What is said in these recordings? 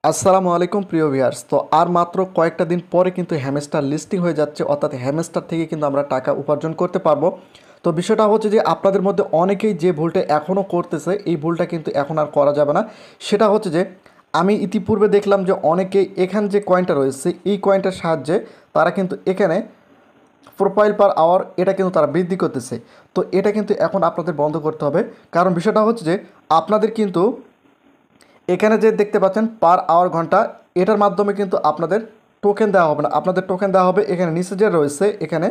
আসসালামু আলাইকুম প্রিয় ভিউয়ার্স। তো আর মাত্র কয়েকটা দিন পরে কিন্তু হ্যামস্টার লিস্টিং হয়ে যাচ্ছে, অর্থাৎ হ্যামস্টার থেকে কিন্তু আমরা টাকা উপার্জন করতে পারবো। তো বিষয়টা হচ্ছে যে আপনাদের মধ্যে অনেকেই যে ভুলটা এখনও করতেছে, এই ভুলটা কিন্তু এখন আর করা যাবে না। সেটা হচ্ছে যে আমি ইতিপূর্বে দেখলাম যে অনেকেই এখান যে কয়েনটা রয়েছে এই কয়েনটার সাহায্যে তারা কিন্তু এখানে প্রোফাইল পার আওয়ার এটা কিন্তু তারা বৃদ্ধি করতেছে। তো এটা কিন্তু এখন আপনাদের বন্ধ করতে হবে, কারণ বিষয়টা হচ্ছে যে আপনাদের কিন্তু এখানে যে দেখতে পাচ্ছেন পার আওয়ার ঘন্টা, এটার মাধ্যমে কিন্তু আপনাদের টোকেন দেওয়া হবে না, আপনাদের টোকেন দেওয়া হবে এখানে নিচে যে রয়েছে এখানে,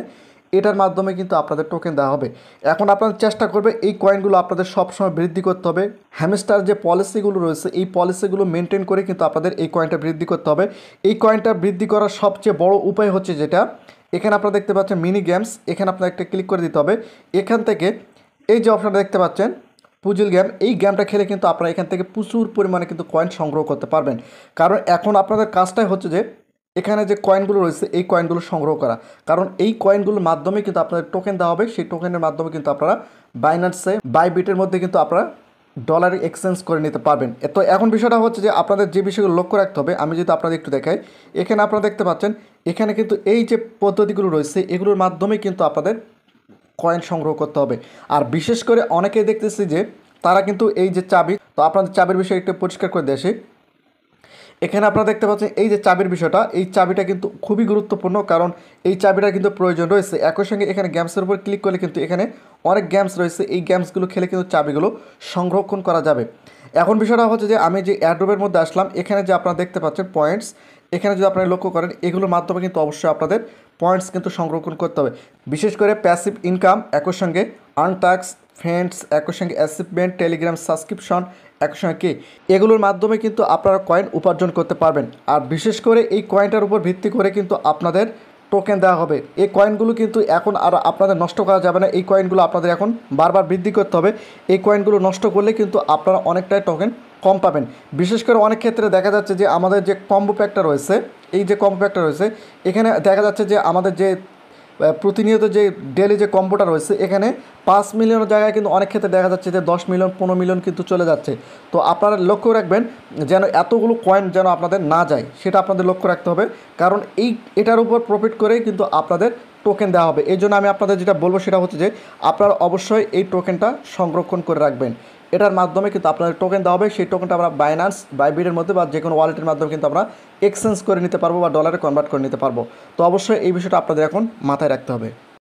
এটার মাধ্যমে কিন্তু আপনাদের টোকেন দেওয়া হবে। এখন আপনাদের চেষ্টা করবে এই কয়েনগুলো আপনাদের সবসময় বৃদ্ধি করতে হবে। হ্যামস্টার যে পলিসিগুলো রয়েছে এই পলিসিগুলো মেনটেন করে কিন্তু আপনাদের এই কয়েনটা বৃদ্ধি করতে হবে। এই কয়েনটা বৃদ্ধি করার সবচেয়ে বড় উপায় হচ্ছে যেটা, এখানে আপনারা দেখতে পাচ্ছেন মিনি গেমস, এখানে আপনার একটা ক্লিক করে দিতে হবে। এখান থেকে এই যে অপশানটা দেখতে পাচ্ছেন পুজিল গেম, এই গেমটা খেলে কিন্তু আপনারা এখান থেকে প্রচুর পরিমাণে কিন্তু কয়েন সংগ্রহ করতে পারবেন। কারণ এখন আপনাদের কাজটাই হচ্ছে যে এখানে যে কয়েনগুলো রয়েছে এই কয়েনগুলো সংগ্রহ করা, কারণ এই কয়েনগুলোর মাধ্যমে কিন্তু আপনাদের টোকেন দেওয়া হবে। সেই টোকেনের মাধ্যমে কিন্তু আপনারা বাইন্যান্সে বাইবিটের মধ্যে কিন্তু আপনারা ডলারে এক্সচেঞ্জ করে নিতে পারবেন। তো এখন বিষয়টা হচ্ছে যে আপনাদের যে বিষয়গুলো লক্ষ্য রাখতে হবে, আমি যদি আপনাদের একটু দেখাই, এখানে আপনারা দেখতে পাচ্ছেন এখানে কিন্তু এই যে পদ্ধতিগুলো রয়েছে এগুলোর মাধ্যমে কিন্তু আপনাদের কয়েন সংগ্রহ করতে হবে। আর বিশেষ করে অনেকেই দেখতেছি যে তারা কিন্তু এই যে চাবি, তো আপনাদের চাবির বিষয়ে একটু পরিষ্কার করে দিয়ে আসি। এখানে আপনারা দেখতে পাচ্ছেন এই যে চাবির বিষয়টা, এই চাবিটা কিন্তু খুবই গুরুত্বপূর্ণ, কারণ এই চাবিটা কিন্তু প্রয়োজন রয়েছে। একই সঙ্গে এখানে গেমসের উপর ক্লিক করলে কিন্তু এখানে অনেক গেমস রয়েছে, এই গেমসগুলো খেলে কিন্তু চাবিগুলো সংরক্ষণ করা যাবে। এখন বিষয়টা হচ্ছে যে আমি যে অ্যাড্রপের মধ্যে আসলাম, এখানে যে আপনারা দেখতে পাচ্ছেন পয়েন্টস, এখানে যদি আপনারা লক্ষ্য করেন এগুলোর মাধ্যমে কিন্তু অবশ্যই আপনাদের পয়েন্টস কিন্তু সংরক্ষণ করতে হবে। বিশেষ করে প্যাসিভ ইনকাম, একই সঙ্গে আর্ন ট্যাক্স, ফ্রেন্ডস, একই সঙ্গে অ্যাচিভমেন্ট, টেলিগ্রাম সাবস্ক্রিপশন, একই সঙ্গে কি, এগুলোর মাধ্যমে কিন্তু আপনারা কয়েন উপার্জন করতে পারবেন। আর বিশেষ করে এই কয়েনটার উপর ভিত্তি করে কিন্তু আপনাদের টোকেন দেওয়া হবে। এই কয়েনগুলো কিন্তু এখন আর আপনাদের নষ্ট করা যাবে না, এই কয়েনগুলো আপনাদের এখন বারবার বৃদ্ধি করতে হবে। এই কয়েনগুলো নষ্ট করলে কিন্তু আপনারা অনেকটাই টোকেন কম পাবেন। বিশেষ করে অনেক ক্ষেত্রে দেখা যাচ্ছে যে আমাদের যে কম্বো প্যাকটা রয়েছে, এই যে কম্বো প্যাকটা রয়েছে এখানে দেখা যাচ্ছে যে আমাদের যে প্রতিনিয়ত যে ডেলি যে কম্বোটা রয়েছে এখানে 5 মিলিয়নের জায়গায় কিন্তু অনেক ক্ষেত্রে দেখা যাচ্ছে যে 10 মিলিয়ন 15 মিলিয়ন কিন্তু চলে যাচ্ছে। তো আপনারা লক্ষ্য রাখবেন যেন এতগুলো কয়েন যেন আপনাদের না যায়, সেটা আপনাদের লক্ষ্য রাখতে হবে, কারণ এটার উপর প্রফিট করেই কিন্তু আপনাদের টোকেন দেওয়া হবে। এই জন্য আমি আপনাদের যেটা বলবো সেটা হচ্ছে যে আপনারা অবশ্যই এই টোকেনটা সংরক্ষণ করে রাখবেন। এটার মাধ্যমে কিন্তু আপনাদের টোকেন দেওয়া হবে, সেই টোকেনটা আমরা বাইন্যান্স বাইবিটের মধ্যে বা যে কোনো ওয়ালেটের মাধ্যমে কিন্তু আমরা এক্সচেঞ্জ করে নিতে পারবো বা ডলারে কনভার্ট করে নিতে পারবো। তো অবশ্যই এই বিষয়টা আপনাদের এখন মাথায় রাখতে হবে।